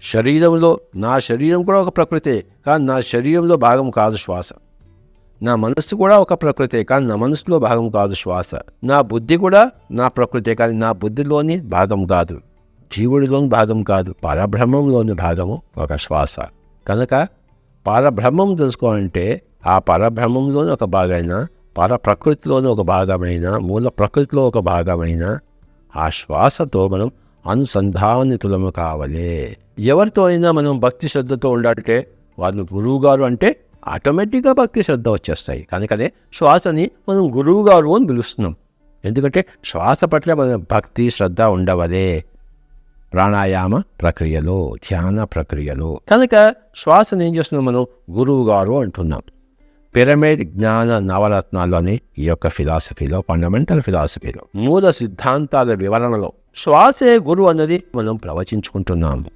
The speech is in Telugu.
శరీరంలో నా శరీరం కూడా ఒక ప్రకృతే, కానీ నా శరీరంలో భాగం కాదు శ్వాస. నా మనస్సు కూడా ఒక ప్రకృతే, కానీ నా మనస్సులో భాగం కాదు శ్వాస. నా బుద్ధి కూడా నా ప్రకృతే, కానీ నా బుద్ధిలోని భాగం కాదు, జీవుడిలోని భాగం కాదు, పరబ్రహ్మంలోని భాగము ఒక శ్వాస. కనుక పరబ్రహ్మం తెలుసుకోవాలంటే ఆ పరబ్రహ్మంలోని ఒక భాగమైన, పరప్రకృతిలోని ఒక భాగమైన, మూల ప్రకృతిలో ఒక భాగమైన ఆ శ్వాసతో మనం అనుసంధానితులము కావాలి. ఎవరితో అయినా మనం భక్తి శ్రద్ధతో ఉండాలంటే వాళ్ళు గురువుగారు అంటే ఆటోమేటిక్గా భక్తి శ్రద్ధ వచ్చేస్తాయి. కనుకనే శ్వాసని మనం గురువుగారు అని పిలుస్తున్నాం. ఎందుకంటే శ్వాస పట్ల మన భక్తి శ్రద్ధ ఉండవలే. ప్రాణాయామ ప్రక్రియలో, ధ్యాన ప్రక్రియలో. కనుక శ్వాసను ఏం చేస్తున్నాం మనం? గురువుగారు అంటున్నాం. పిరమిడ్ జ్ఞాన నవరత్నాల్లోని ఈ యొక్క ఫిలాసఫీలో, ఫండమెంటల్ ఫిలాసఫీలో, మూల సిద్ధాంతాల వివరణలో శ్వాసే గురువు అన్నది మనం ప్రవచించుకుంటున్నాము.